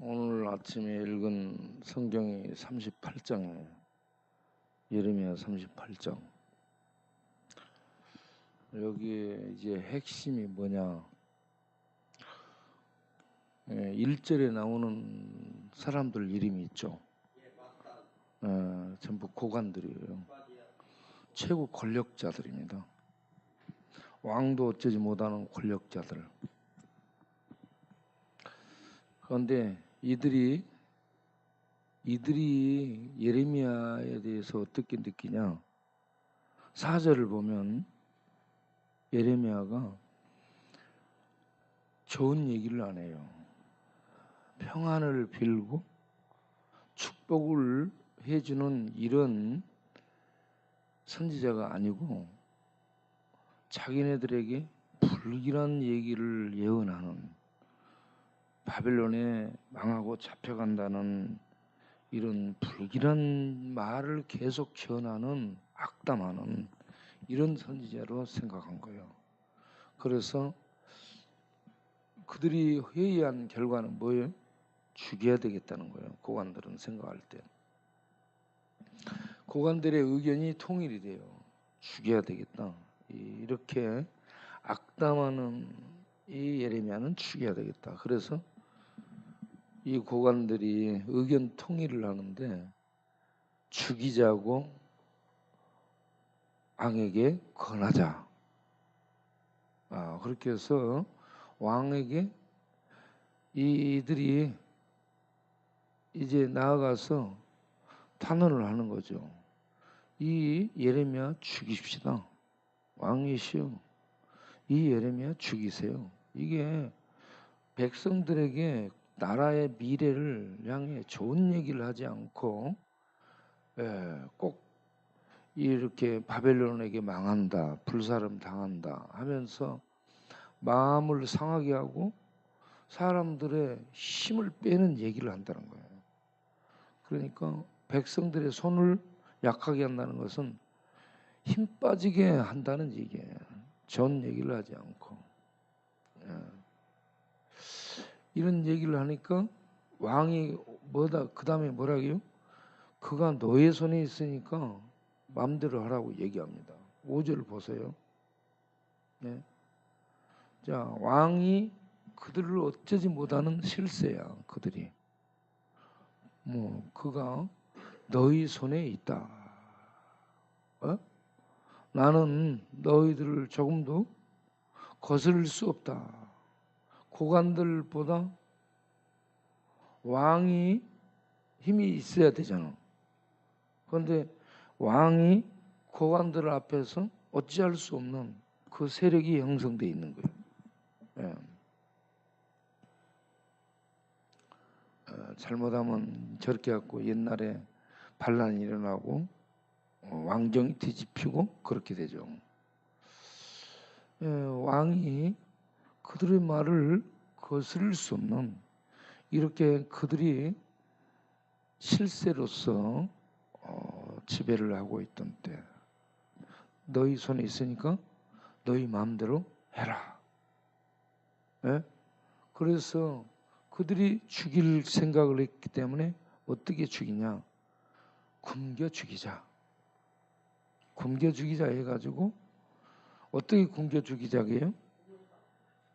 오늘 아침에 읽은 성경이 38장이에요. 예레미야 38장. 여기에 이제 핵심이 뭐냐? 1절에 나오는 사람들 이름이 있죠. 전부 고관들이에요. 최고 권력자들입니다. 왕도 어쩌지 못하는 권력자들. 그런데 이들이 예레미야에 대해서 어떻게 느끼냐? 4절을 보면 예레미야가 좋은 얘기를 안 해요. 평안을 빌고 축복을 해주는 이런 선지자가 아니고 자기네들에게 불길한 얘기를 예언하는, 바벨론에 망하고 잡혀간다는 이런 불길한 말을 계속 전하는, 악담하는 이런 선지자로 생각한 거예요. 그래서 그들이 회의한 결과는 뭐예요? 죽여야 되겠다는 거예요. 고관들은 생각할 때. 고관들의 의견이 통일이 돼요. 죽여야 되겠다. 이렇게 악담하는 이 예레미야는 죽여야 되겠다. 그래서 이 고관들이 의견 통일을 하는데 죽이자고 왕에게 권하자. 그렇게 해서 왕에게 이들이 이제 나아가서 탄원을 하는 거죠. 이 예레미야 죽이십시다. 왕이시여, 이 예레미야 죽이세요. 이게 백성들에게 나라의 미래를 향해 좋은 얘기를 하지 않고 꼭 이렇게 바벨론에게 망한다, 불사름 당한다 하면서 마음을 상하게 하고 사람들의 힘을 빼는 얘기를 한다는 거예요. 그러니까 백성들의 손을 약하게 한다는 것은 힘 빠지게 한다는 얘기예요. 좋은 얘기를 하지 않고. 이런 얘기를 하니까 왕이 그 다음에 뭐라고요? 그가 너의 손에 있으니까 마음대로 하라고 얘기합니다. 5절 보세요. 네. 자, 왕이 그들을 어쩌지 못하는 실세야. 그들이 그가 너희 손에 있다. 나는 너희들을 조금도 거스를 수 없다. 고관들보다 왕이 힘이 있어야 되잖아. 그런데 왕이 고관들 앞에서 어찌할 수 없는 그 세력이 형성되어 있는 거예요. 잘못하면 저렇게 갖고 옛날에 반란이 일어나고 왕정이 뒤집히고 그렇게 되죠. 왕이 그들의 말을 거스를 수 없는, 이렇게 그들이 실세로서 지배를 하고 있던 때 너희 손에 있으니까 너희 마음대로 해라. 그래서 그들이 죽일 생각을 했기 때문에 어떻게 죽이냐? 굶겨 죽이자. 굶겨 죽이자 해가지고 어떻게 굶겨 죽이자게요?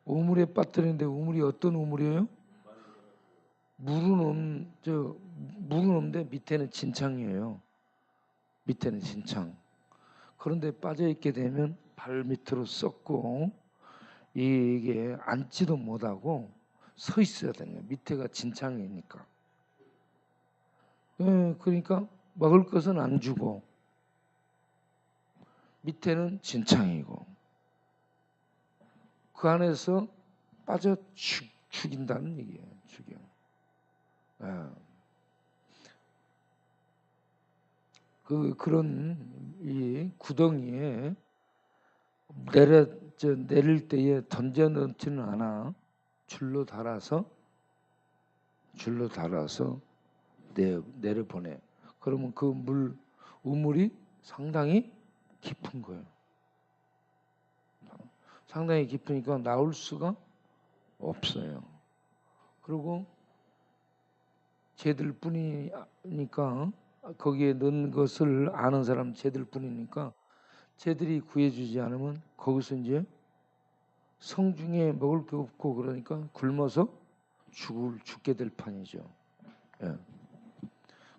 우물에 빠뜨리는데 우물이 어떤 우물이에요? 물은 없는데 밑에는 진창이에요. 밑에는 진창. 그런데 빠져있게 되면 발 밑으로 썩고 이게 앉지도 못하고 서 있어야 되는 거예요. 밑에가 진창이니까. 그러니까 먹을 것은 안 주고 밑에는 진창이고 그 안에서 빠져 죽인다는 얘기예요. 죽여. 그런 이 구덩이에 내릴 때에 던져 넣지는 않아. 줄로 달아서 내려보내. 그러면 그 우물이 상당히 깊은 거예요. 상당히 깊으니까 나올 수가 없어요. 그리고 쟤들 뿐이니까 거기에 넣은 것을 아는 사람 쟤들 뿐이니까 쟤들이 구해주지 않으면 거기서 이제 성중에 먹을 게 없고 그러니까 굶어서 죽게 될 판이죠. 예.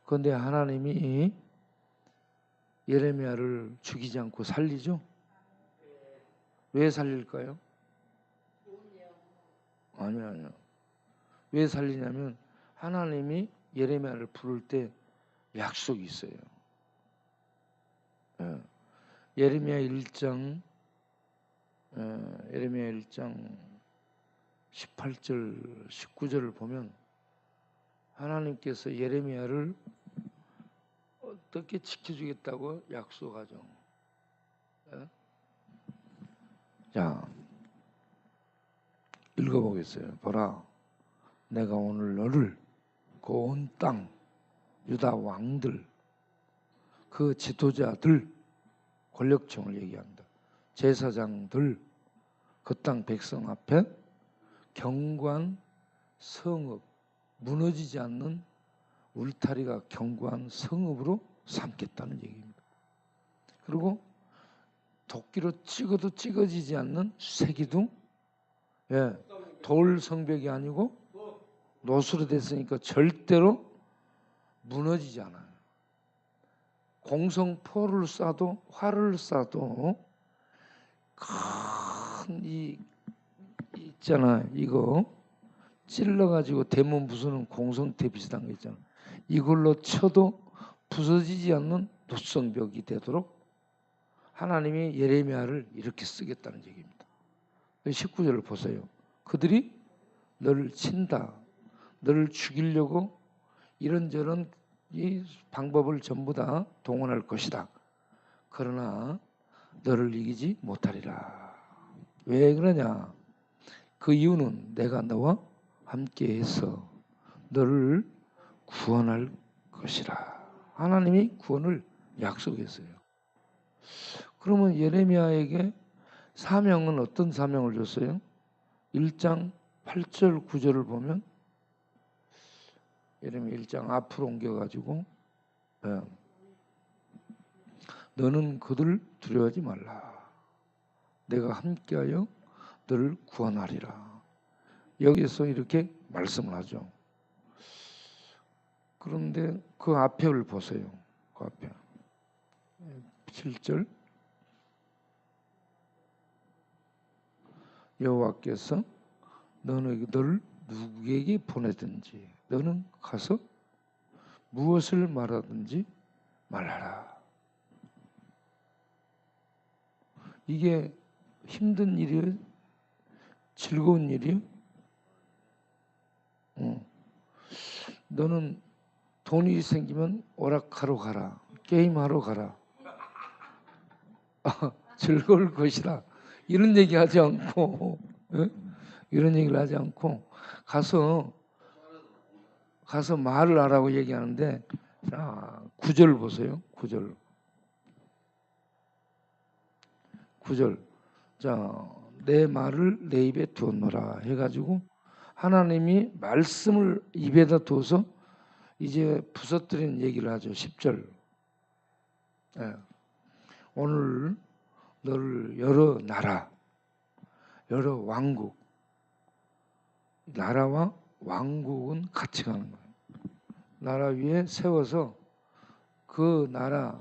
그런데 하나님이 예레미야를 죽이지 않고 살리죠. 왜 살릴까요? 아니요. 왜 살리냐면 하나님이 예레미야를 부를 때 약속이 있어요. 예. 예레미야 1장 18절 19절을 보면 하나님께서 예레미야를 어떻게 지켜주겠다고 약속하죠. 예? 자, 읽어보겠어요. 보라, 내가 오늘 너를 그 온 땅 유다 왕들 그 지도자들 권력층을 얘기합니다. 제사장들 그 땅 백성 앞에 견고한 성읍, 무너지지 않는 울타리가 견고한 성읍으로 삼겠다는 얘기입니다. 그리고 도끼로 찍어도 찍어지지 않는 새기둥, 예, 돌 성벽이 아니고 노수로 됐으니까 절대로 무너지지 않아요. 공성포를 쏴도 활을 쏴도 큰 있잖아, 이거 찔러가지고 대문 부수는 공성태 비슷한 거 있잖아. 이걸로 쳐도 부서지지 않는 노성벽이 되도록 하나님이 예레미야를 이렇게 쓰겠다는 얘기입니다. 19절을 보세요. 그들이 너를 친다, 너를 죽이려고 이런저런 이 방법을 전부 다 동원할 것이다. 그러나 너를 이기지 못하리라. 왜 그러냐? 그 이유는 내가 너와 함께해서 너를 구원할 것이라. 하나님이 구원을 약속했어요. 그러면 예레미야에게 사명은 어떤 사명을 줬어요? 1장 8절 9절을 보면 예레미야 1장 앞으로 옮겨가지고 너는 그들을 두려워하지 말라. 내가 함께하여 너를 구원하리라. 여기서 이렇게 말씀을 하죠. 그런데 그 앞에를 보세요. 그 앞에 7절 여호와께서 너를 누구에게 보내든지 너는 가서 무엇을 말하든지 말하라. 이게 힘든 일이에요? 즐거운 일이에요? 너는 돈이 생기면 오락하러 가라. 게임하러 가라. 즐거울 것이다. 이런 얘기 하지 않고 이런 얘기를 하지 않고 가서 말을 하라고 얘기하는데 자, 9절 보세요. 9절 자, 내 말을 내 입에 두었노라 해가지고 하나님이 말씀을 입에다 두어서 이제 부서뜨리는 얘기를 하죠. 10절 오늘 너를 여러 나라 여러 왕국 나라와 왕국은 같이 가는 거예요. 나라 위에 세워서 그 나라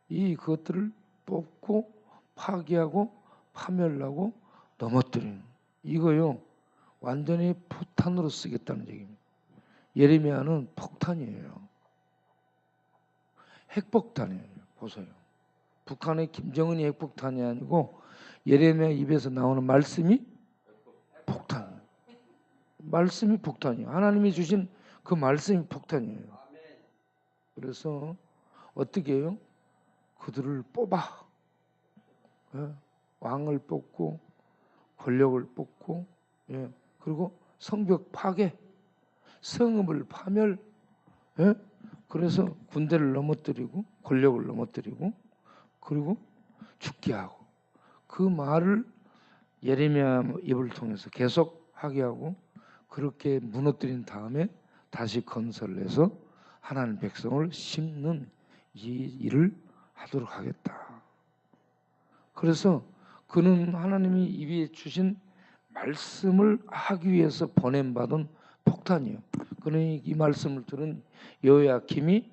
그것들을 뽑고 파괴하고 파멸하고 넘어뜨리는 이거요. 완전히 포탄으로 쓰겠다는 얘기입니다. 예레미야는 폭탄이에요. 핵폭탄이에요. 보세요. 북한의 김정은이 핵폭탄이 아니고 예레미야 입에서 나오는 말씀이 폭탄이에요. 말씀이 폭탄이에요. 하나님이 주신 그 말씀이 폭탄이에요. 그래서 어떻게 해요? 그들을 뽑아. 왕을 뽑고 권력을 뽑고 그리고 성벽 파괴, 성읍을 파멸 그래서 군대를 넘어뜨리고 권력을 넘어뜨리고 그리고 죽게 하고 그 말을 예레미야 입을 통해서 계속 하게 하고 그렇게 무너뜨린 다음에 다시 건설해서 하나님 백성을 심는 이 일을 하도록 하겠다. 그래서 그는 하나님이 입에 주신 말씀을 하기 위해서 보냄받은 폭탄이에요. 그러니 이 말씀을 들은 여호야김이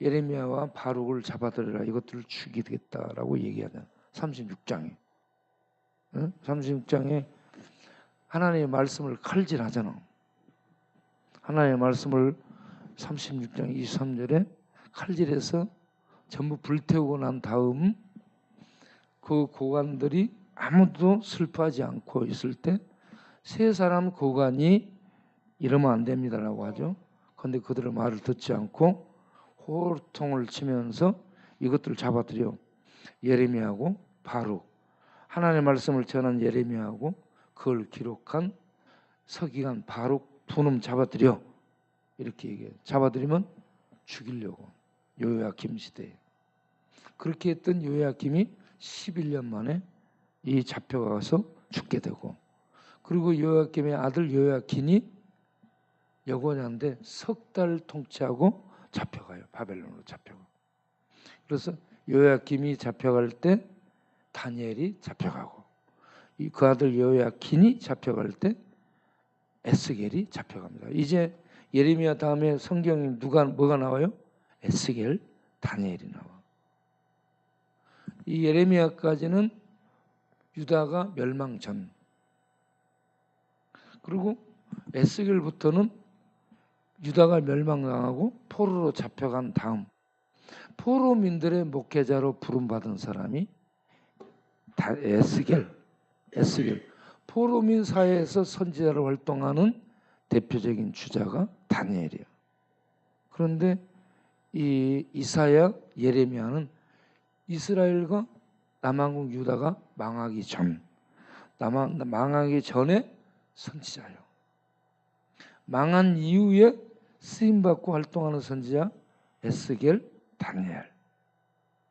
예레미야와 바룩을 잡아들여라, 이것들을 죽이겠다라고 얘기하잖아요. 36장에 36장에 하나님의 말씀을 칼질하잖아. 하나님의 말씀을 36장 23절에 칼질해서 전부 불태우고 난 다음 그 고관들이 아무도 슬퍼하지 않고 있을 때 세 사람 고관이 이러면 안 됩니다라고 하죠. 그런데 그들의 말을 듣지 않고 호통을 치면서 이것들을 잡아들여 예레미야하고 바룩, 하나님의 말씀을 전한 예레미야하고 그걸 기록한 서기관 바룩 두 놈 잡아들여, 이렇게 얘기해요. 잡아들이면 죽이려고. 여호야김 시대에 그렇게 했던 여호야김이 11년 만에 이 잡혀가서 죽게 되고, 그리고 여호야김의 아들 여호야긴이 여고냐인데 석 달 통치하고 잡혀가요. 바벨론으로 잡혀가. 그래서 여호야김이 잡혀갈 때 다니엘이 잡혀가고, 그 아들 여호야긴이 잡혀갈 때 에스겔이 잡혀갑니다. 이제 예레미야 다음에 성경에 뭐가 나와요? 에스겔, 다니엘이 나와. 이 예레미야까지는 유다가 멸망 전, 그리고 에스겔부터는 유다가 멸망당하고 포로로 잡혀간 다음 포로민들의 목회자로 부름받은 사람이 에스겔. 포로민 사회에서 선지자로 활동하는 대표적인 주자가 다니엘이에요. 그런데 이 이사야, 예레미야는 이스라엘과 남왕국 유다가 망하기 전에 선지자예요. 망한 이후에 쓰임받고 활동하는 선지자 에스겔, 다니엘,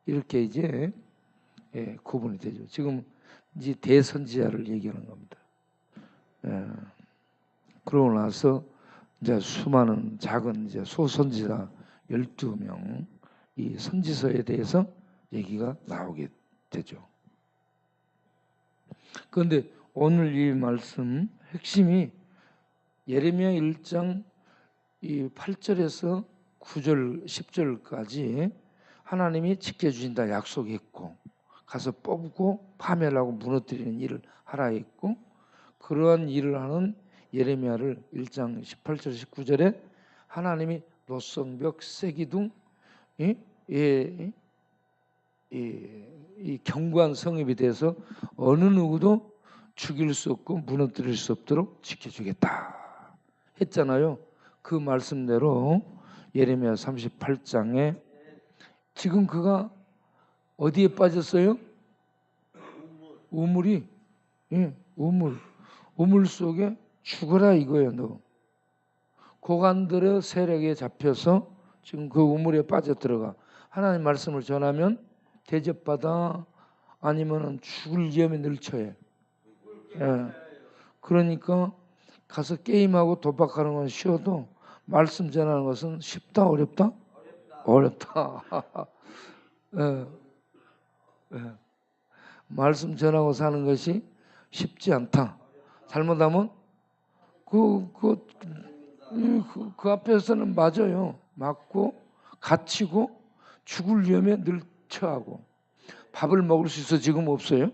이렇게 이제 구분이 되죠. 지금 이제 대선지자를 얘기하는 겁니다. 그러고 나서 이제 수많은 작은 이제 소선지자 12명, 이 선지서에 대해서 얘기가 나오게 되죠. 그런데 오늘 이 말씀 핵심이 예레미야 1장 이 8절에서 9절 10절까지 하나님이 지켜주신다 약속했고, 가서 뽑고 파멸하고 무너뜨리는 일을 하라 했고, 그러한 일을 하는 예레미야를 1장 18절 19절에 하나님이 노성벽, 세기둥, 이 견고한 성읍이 돼서 어느 누구도 죽일 수 없고 무너뜨릴 수 없도록 지켜주겠다 했잖아요. 그 말씀대로 예레미야 38장에 지금 그가 어디에 빠졌어요? 우물이, 우물 속에 죽어라 이거예요. 너 고관들의 세력에 잡혀서 지금 그 우물에 빠져들어가. 하나님 말씀을 전하면 대접받아, 아니면은 죽을 위험에 늘처해. 그러니까 가서 게임하고 도박하는 건 쉬워도 말씀 전하는 것은 쉽다, 어렵다? 어렵다. 말씀 전하고 사는 것이 쉽지 않다. 잘못하면 그 앞에서는 맞아요. 맞고 갇히고 죽을 위험에 늘 처하고. 밥을 먹을 수 있어 지금 없어요?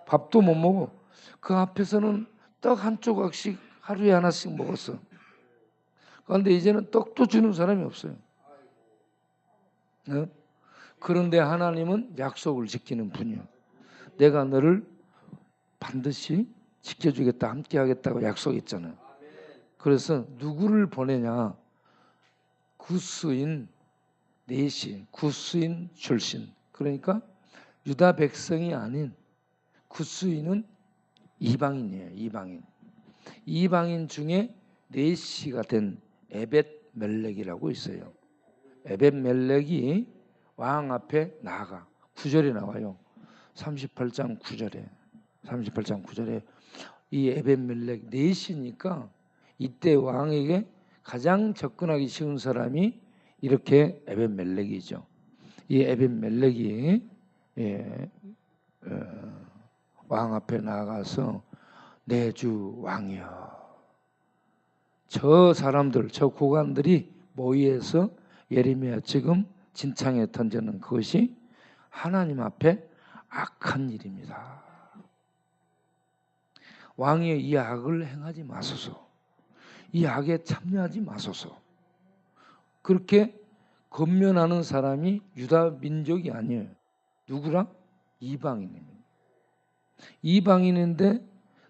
밥도 못 먹어. 그 앞에서는 떡 한 조각씩 하루에 하나씩 먹었어. 그런데 이제는 떡도 주는 사람이 없어요. 그런데 하나님은 약속을 지키는 분이요. 내가 너를 반드시 지켜주겠다, 함께하겠다고 약속했잖아요. 그래서 누구를 보내냐? 구스인 내시, 구스인 출신. 그러니까 유다 백성이 아닌 구스인은 이방인이에요. 이방인 중에 내시가 된 에벳 멜렉이라고 있어요. 에벳 멜렉이 왕 앞에 나아가. 9절에 나와요. 38장 9절에 이 에벳 멜렉 내시니까 이때 왕에게 가장 접근하기 쉬운 사람이 이렇게 에벤멜렉이죠. 이 에벤멜렉이 왕 앞에 나가서 내 주 왕이여, 저 사람들, 저 고관들이 모의해서 예레미야 지금 진창에 던지는 그것이 하나님 앞에 악한 일입니다. 왕의 이 악을 행하지 마소서, 이 악에 참여하지 마소서. 그렇게 권면하는 사람이 유다 민족이 아니에요. 누구랑? 이방인입니다. 이방인인데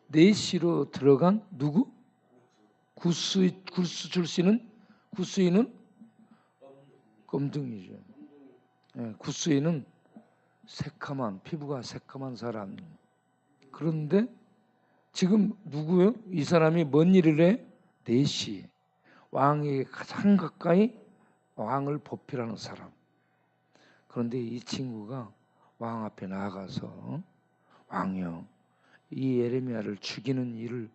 내시로 들어간 누구? 구스 출신은, 구스인은 검둥이죠. 구스인은 새카만, 피부가 새카만 사람. 그런데 지금 누구요? 이 사람이 뭔 일을 해? 내시, 왕에게 가장 가까이 왕을 보필하는 사람. 그런데 이 친구가 왕 앞에 나아가서 왕이여, 이 예레미야를 죽이는 일을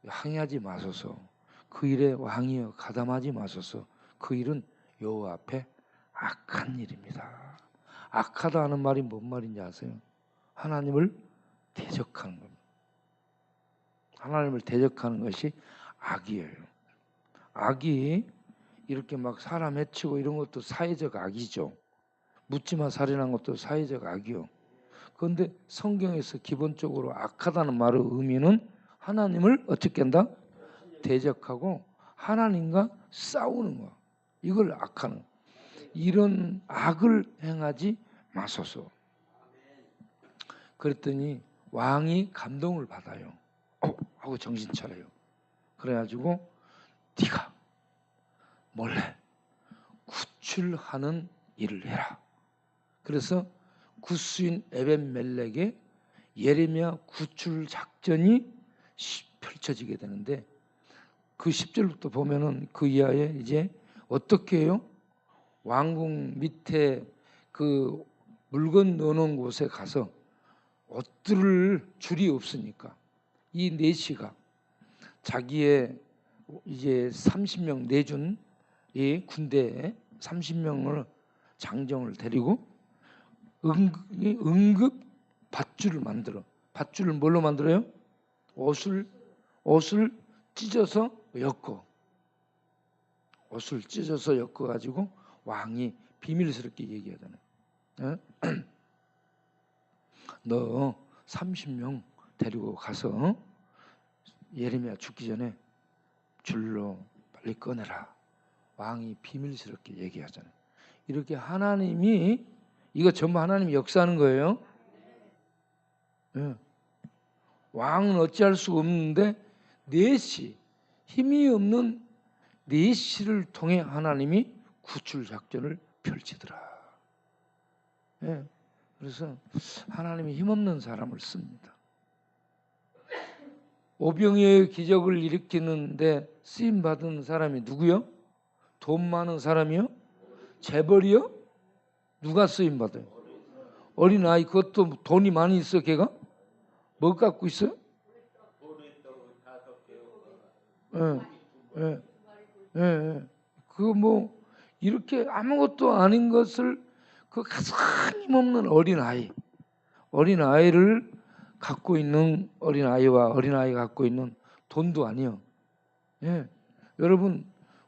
항의하지 마소서. 그 일에 왕이여 가담하지 마소서. 그 일은 여호와 앞에 악한 일입니다. 악하다 하는 말이 뭔 말인지 아세요? 하나님을 대적하는 겁니다. 하나님을 대적하는 것이 악이에요. 악이 이렇게 막 사람 해치고 이런 것도 사회적 악이죠. 묻지마 살인한 것도 사회적 악이요. 그런데 성경에서 기본적으로 악하다는 말의 의미는 하나님을 어떻게 한다? 대적하고 하나님과 싸우는 거. 이걸 악하는. 이런 악을 행하지 마소서. 그랬더니 왕이 감동을 받아요. 하고 정신 차려요. 그래가지고 네가 몰래 구출하는 일을 해라. 그래서 구스인 에벤멜렉의 예레미야 구출 작전이 펼쳐지게 되는데, 그 10절부터 보면은 그 이하에 이제 어떻게 해요? 왕궁 밑에 그 물건 넣어놓은 곳에 가서 옷들을 줄이 없으니까 이 내시가 자기의 이제 30명 내준 이 군대에 30명을 장정을 데리고 응급 밧줄을 만들어. 밧줄을 뭘로 만들어요? 옷을 찢어서 엮어. 옷을 찢어서 엮어 가지고 왕이 비밀스럽게 얘기하잖아요. 너 30명 데리고 가서 예레미야 죽기 전에 줄로 빨리 꺼내라. 왕이 비밀스럽게 얘기하잖아요. 이렇게 하나님이, 이거 전부 하나님이 역사하는 거예요. 왕은 어찌할 수가 없는데 내시, 힘이 없는 내시를 통해 하나님이 구출 작전을 펼치더라. 그래서 하나님이 힘없는 사람을 씁니다. 오병이어의 기적을 일으키는데 쓰임 받은 사람이 누구요? 돈 많은 사람이요? 재벌이요? 누가 쓰임 받아요? 어린아이. 그것도 돈이 많이 있어. 걔가 뭐 갖고 있어요? 그 뭐 이렇게 아무것도 아닌 것을, 그 가장 힘없는 어린아이를 갖고 있는 어린아이와 어린아이가 갖고 있는 돈도 아니요. 여러분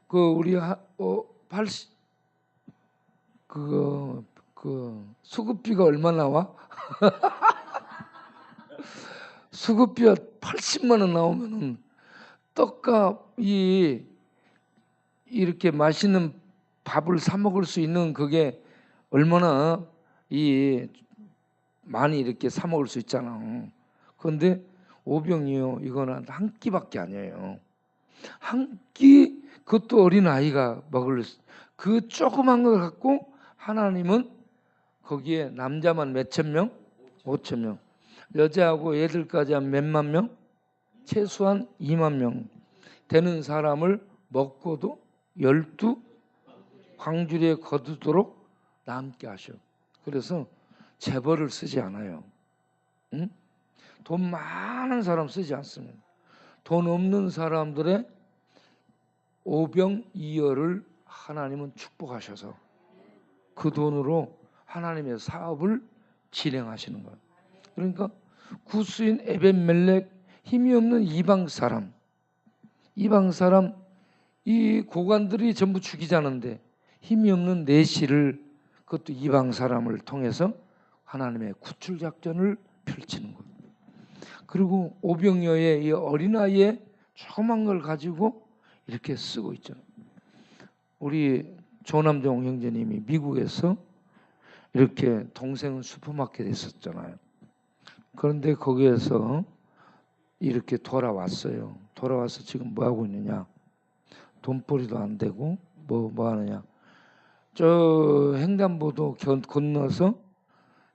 그 우리 80 그 수급비가 얼마 나와? 수급비가 80만 원 나오면은 떡값이 이렇게 맛있는 밥을 사 먹을 수 있는 그게 얼마나 많이 이렇게 사 먹을 수 있잖아. 그런데 오병이요, 이거는 한 끼밖에 아니에요. 한 끼, 그것도 어린 아이가 먹을 그 조그만 걸 갖고 하나님은 거기에 남자만 몇천 명? 5천 명. 여자하고 애들까지 한 몇만 명? 최소한 2만 명 되는 사람을 먹고도 12 광주리에 거두도록 남게 하셔. 그래서 재벌을 쓰지 않아요. 돈 많은 사람 쓰지 않습니다. 돈 없는 사람들의 오병이어를 하나님은 축복하셔서 그 돈으로 하나님의 사업을 진행하시는 거예요. 그러니까 구스인 에벤멜렉, 힘이 없는 이방 사람 이 고관들이 전부 죽이자는데 힘이 없는 내시를, 그것도 이방 사람을 통해서 하나님의 구출 작전을 펼치는 거예요. 그리고 오병이어의 이 어린아이의 조그만 걸 가지고 이렇게 쓰고 있죠. 우리 조남정 형제님이 미국에서 이렇게 동생은 슈퍼마켓에 있었잖아요. 그런데 거기에서 이렇게 돌아왔어요. 돌아와서 지금 뭐 하고 있느냐? 돈벌이도 안 되고 뭐 하느냐? 저 횡단보도 건너서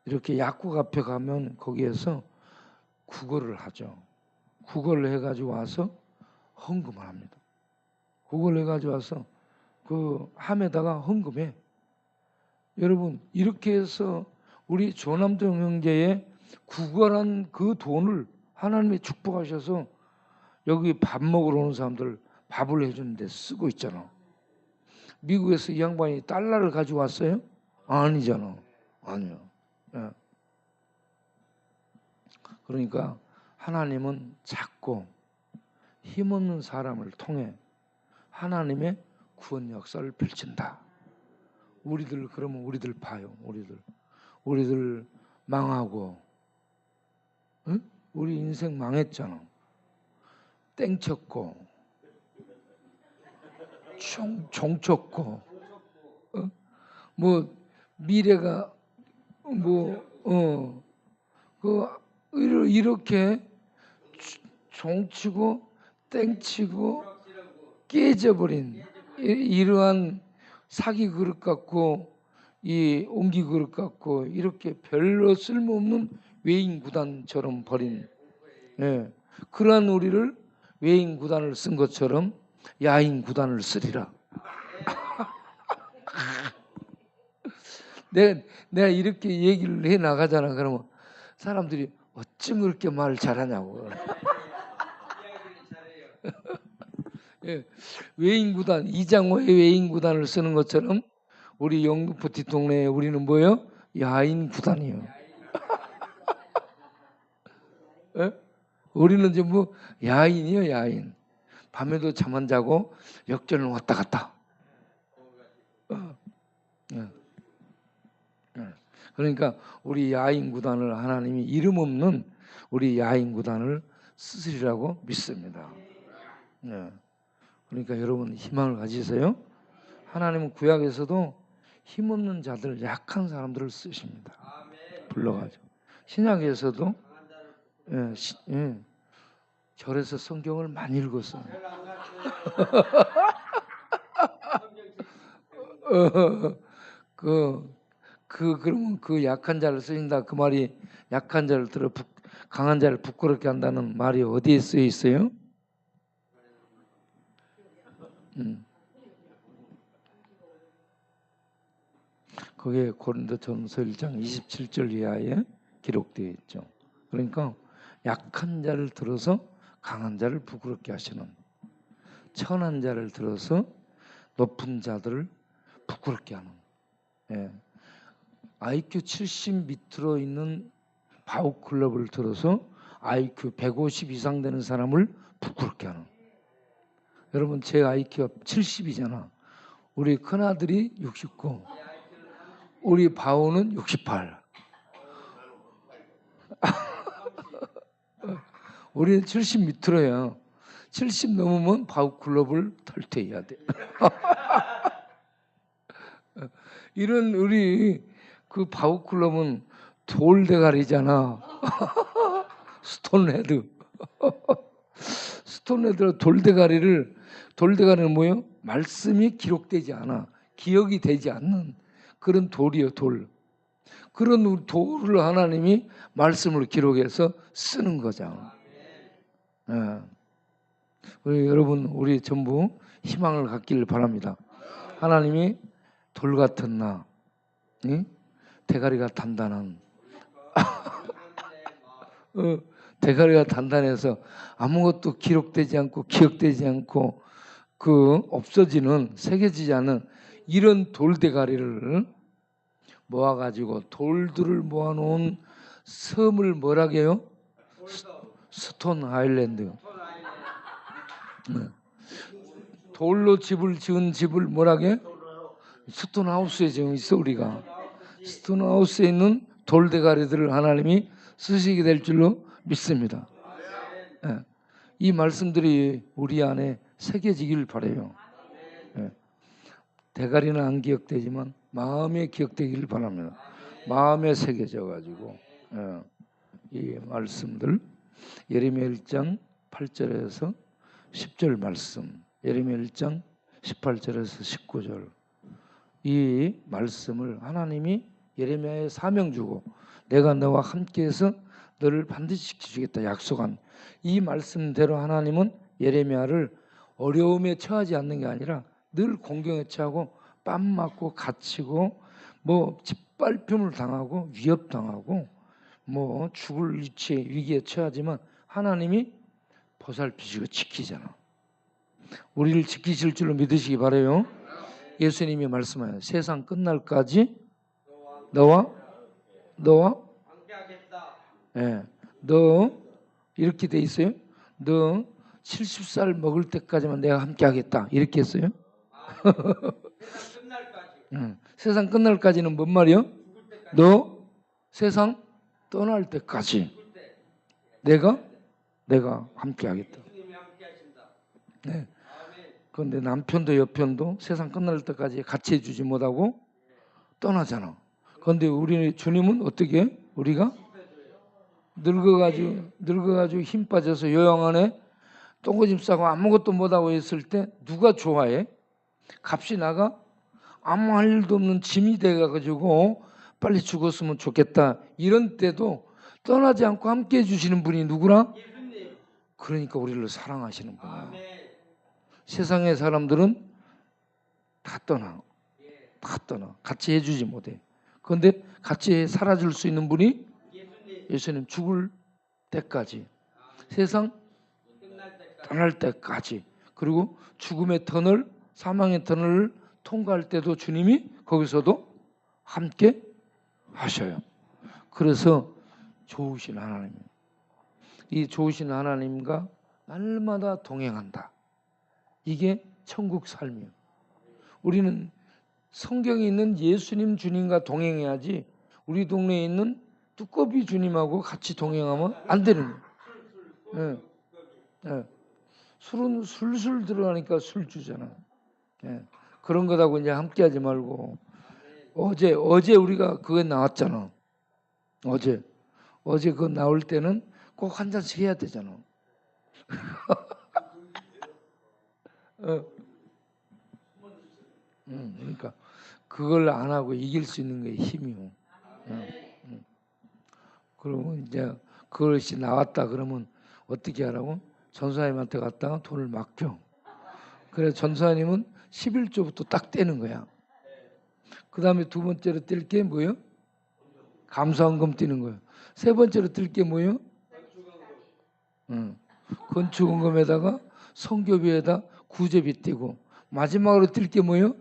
이렇게 약국 앞에 가면 거기에서 구걸을 하죠. 구걸을 해가지고 와서 헌금을 합니다. 구걸을 해가지고 와서 그 함에다가 헌금해. 여러분, 이렇게 해서 우리 조남정 형제의 구걸한 그 돈을 하나님이 축복하셔서 여기 밥 먹으러 오는 사람들 밥을 해주는데 쓰고 있잖아. 미국에서 이 양반이 달러를 가지고 왔어요? 아니잖아. 아니요. 예. 그러니까 하나님은 자꾸 힘없는 사람을 통해 하나님의 구원 역사를 펼친다. 우리들 그러면 우리들 봐요. 우리들 망하고, 응? 우리 인생 망했잖아. 땡쳤고, 종쳤고, 뭐 미래가 이렇게 종치고 땡치고 깨져버린 이러한 사기 그릇 같고 이 옹기 그릇 같고 이렇게 별로 쓸모없는 외인 구단처럼 버린, 그러한 우리를 외인 구단을 쓴 것처럼 야인 구단을 쓰리라. 내가 이렇게 얘기를 해 나가잖아. 그러면 사람들이 어쩜 그렇게 말을 잘하냐고. 외인 구단, 이장호의 외인 구단을 쓰는 것처럼 우리 영등포 뒷동네에 우리는 뭐예요? 야인 구단이요. 우리는 전부 야인이요, 야인. 밤에도 잠 안 자고 역전을 왔다 갔다. 그러니까 우리 야인 구단을 하나님이 이름 없는 우리 야인 구단을 쓰시리라고 믿습니다. 그러니까 여러분 희망을 가지세요. 하나님은 구약에서도 힘없는 자들, 약한 사람들을 쓰십니다. 불러가지고. 신약에서도 절에서 성경을 많이 읽었어요. 그러면 그 약한 자를 쓰신다. 그 말이 약한 자를 들어 강한 자를 부끄럽게 한다는 말이 어디에 쓰여 있어요? 그게 고린도전서 1장 27절 이하에 기록되어 있죠. 그러니까 약한 자를 들어서 강한 자를 부끄럽게 하시는, 천한 자를 들어서 높은 자들을 부끄럽게 하는. IQ 70 밑으로 있는 바우클럽을 들어서 IQ 150 이상 되는 사람을 부끄럽게 하는. 여러분 제 IQ가 70이잖아. 우리 큰아들이 69, 우리 바우는 68. 우리는 70 밑으로야. 70 넘으면 바우클럽을 탈퇴해야 돼. 이런 우리 그 바우클럽은 돌대가리잖아. 스톤헤드. 스톤헤드 돌대가리는 뭐예요? 말씀이 기록되지 않아. 기억이 되지 않는 그런 돌이에요, 돌. 그런 돌을 하나님이 말씀을 기록해서 쓰는 거죠. 여러분, 우리 전부 희망을 갖기를 바랍니다. 하나님이 돌 같은 나, 대가리가 단단한, 대가리가 단단해서 아무것도 기록되지 않고 기억되지 않고 그 없어지는 새겨지지 않는 이런 돌대가리를 모아가지고 돌들을 모아놓은 섬을 뭐라고 해요? 스톤 아일랜드. 돌로 집을 지은 집을 뭐라고 해? 스톤 하우스에 지금 있어 우리가. 스톤 하우스에 있는 돌대가리들을 하나님이 쓰시게 될 줄로 믿습니다. 예. 이 말씀들이 우리 안에 새겨지길 바라요. 예. 대가리는 안 기억되지만 마음에 기억되기를 바랍니다. 마음에 새겨져 가지고 이 말씀들 예레미야 1장 8절에서 10절 말씀, 예레미야 1장 18절에서 19절 이 말씀을 하나님이 예레미야에 사명 주고 내가 너와 함께해서 너를 반드시 지키겠다 약속한 이 말씀대로 하나님은 예레미야를 어려움에 처하지 않는 게 아니라 늘 공경에 처하고 뺨 맞고 갇히고 뭐 짓밟힘을 당하고 위협당하고 뭐 죽을 위기에 처하지만 하나님이 보살피시고 지키잖아. 우리를 지키실 줄로 믿으시기 바라요. 예수님이 말씀하여요. 세상 끝날까지 너와 예, 너 이렇게 돼 있어요. 너 70살 먹을 때까지만 내가 함께 하겠다. 이렇게 했어요. 세상 끝날까지는 뭔 말이요? 너 세상 떠날 때까지 내가 함께 하겠다. 네. 그런데 남편도 여편도 세상 끝날 때까지 같이 해주지 못하고 떠나잖아. 그런데 우리 주님은 어떻게 해? 우리가 늙어가지고 힘 빠져서 요양 안에 똥오줌 싸고 아무것도 못하고 있을 때 누가 좋아해? 값이 나가? 아무 할 일도 없는 짐이 돼가지고 빨리 죽었으면 좋겠다. 이런 때도 떠나지 않고 함께 해주시는 분이 누구라? 그러니까 우리를 사랑하시는 분이야. 세상의 사람들은 다 떠나. 같이 해주지 못해. 그런데 같이 살아줄 수 있는 분이 예수님 죽을 때까지 세상 떠날 때까지 그리고 죽음의 터널 사망의 터널을 통과할 때도 주님이 거기서도 함께 하셔요. 그래서 좋으신 하나님, 이 좋으신 하나님과 날마다 동행한다. 이게 천국 삶이에요. 우리는 성경에 있는 예수님 주님과 동행해야지 우리 동네에 있는 두꺼비 주님하고 같이 동행하면 안 되는 거예요. 예. 예. 술은 술술 들어가니까 술 주잖아. 예. 그런 거다고 이제 함께하지 말고 어제 우리가 그거 나왔잖아. 어제 그거 나올 때는 꼭 한 잔씩 해야 되잖아. 그러니까 그걸 안 하고 이길 수 있는 게 힘이요. 그러면 이제 그것이 나왔다 그러면 어떻게 하라고? 전사님한테 갔다가 돈을 맡겨. 그래 전사님은 11조부터 딱 떼는 거야. 그 다음에 두 번째로 뗄 게 뭐예요? 감사원금 떼는 거예요. 세 번째로 뗄 게 뭐예요? 건축원금에다가 성교비에다 구제비 떼고 마지막으로 뗄 게 뭐예요?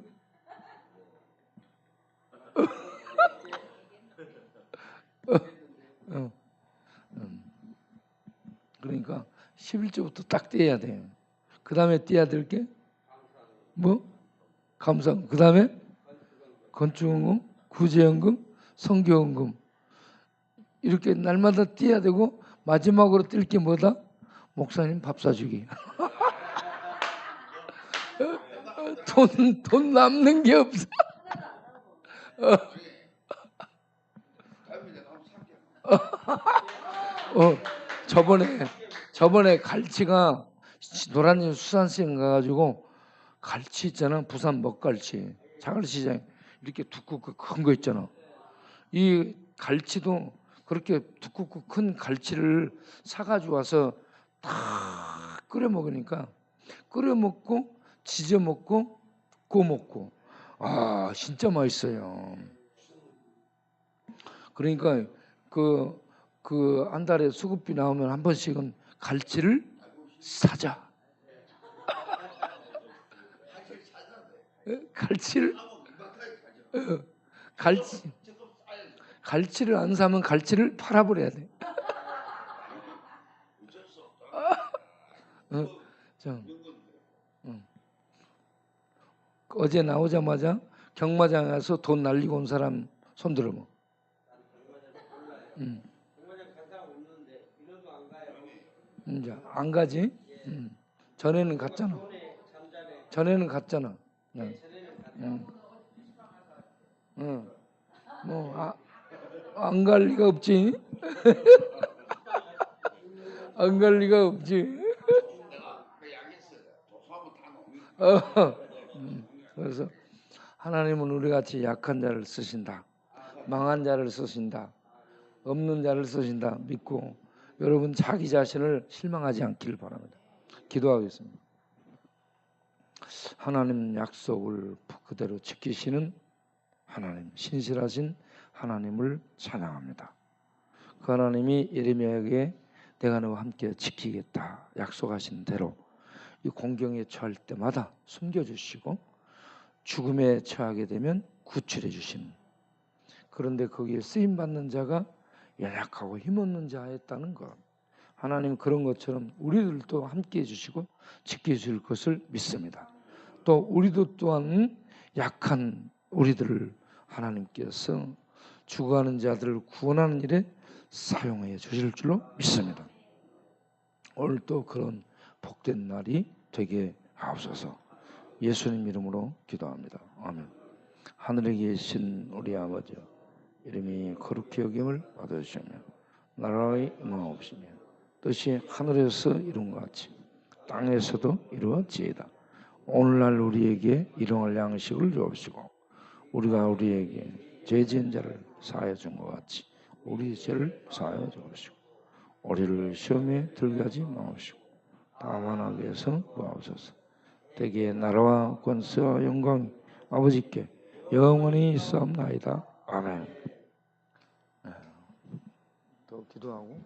그러니까 11조부터 딱 떼야 돼요. 그 다음에 떼야 될 게 뭐? 감사원금. 그 다음에 건축원금, 구제연금, 성교원금 이렇게 날마다 떼야 되고 마지막으로 뗄 게 뭐다? 목사님 밥 사주기. 돈 남는 게 없어. 저번에 갈치가 노란님 수산시장 가가지고 갈치 있잖아. 부산 먹갈치 자갈시장 이렇게 두껍고 큰 거 있잖아. 이 갈치도 그렇게 두껍고 큰 갈치를 사가지고 와서 다 끓여 먹으니까 끓여 먹고 지져 먹고 구워 먹고 아 진짜 맛있어요. 그러니까 그 한 달에 수급비 나오면 한 번씩은 갈치를 사자. 갈치를 갈치 갈치를 안 사면 갈치를 팔아버려야 돼. 자, 어제 나오자마자 경마장에 가서 돈 날리고 온 사람 손 들어봐. 경마장 간 사람 없는데 민호도 안 가요. 이제 안 가지? 전에는 갔잖아. 전에는 갔잖아. 안 갈 리가 없지. 안 갈 리가 없지. 그래서 하나님은 우리 같이 약한 자를 쓰신다. 망한 자를 쓰신다. 없는 자를 쓰신다. 믿고 여러분 자기 자신을 실망하지 않기를 바랍니다. 기도하겠습니다. 하나님 약속을 그대로 지키시는 하나님, 신실하신 하나님을 찬양합니다. 그 하나님이 예레미야에게 내가 너와 함께 지키겠다 약속하신 대로 이 공경에 처할 때마다 숨겨주시고 죽음에 처하게 되면 구출해 주시는, 그런데 거기에 쓰임받는 자가 연약하고 힘없는 자였다는 것, 하나님 그런 것처럼 우리들도 함께 해주시고 지켜주실 것을 믿습니다. 또 우리도 또한 약한 우리들을 하나님께서 죽어가는 자들을 구원하는 일에 사용해 주실 줄로 믿습니다. 오늘 또 그런 복된 날이 되게 하옵소서. 예수님 이름으로 기도합니다. 아멘. 하늘에 계신 우리 아버지여, 이름이 거룩히 여김을 받으시며 나라의 임하옵시며 뜻이 하늘에서 이룬 것 같이 땅에서도 이루어지이다. 오늘날 우리에게 일용할 양식을 주옵시고 우리가 우리에게 죄 지은 자를 사하여 준 것 같이 우리 죄를 사하여 주옵시고 우리를 시험에 들게 하지 마옵시고 다만 악에서 구하옵소서. 대개 나라와 권세와 영광이 아버지께 영원히 있사옵나이다. 아멘. 또 기도하고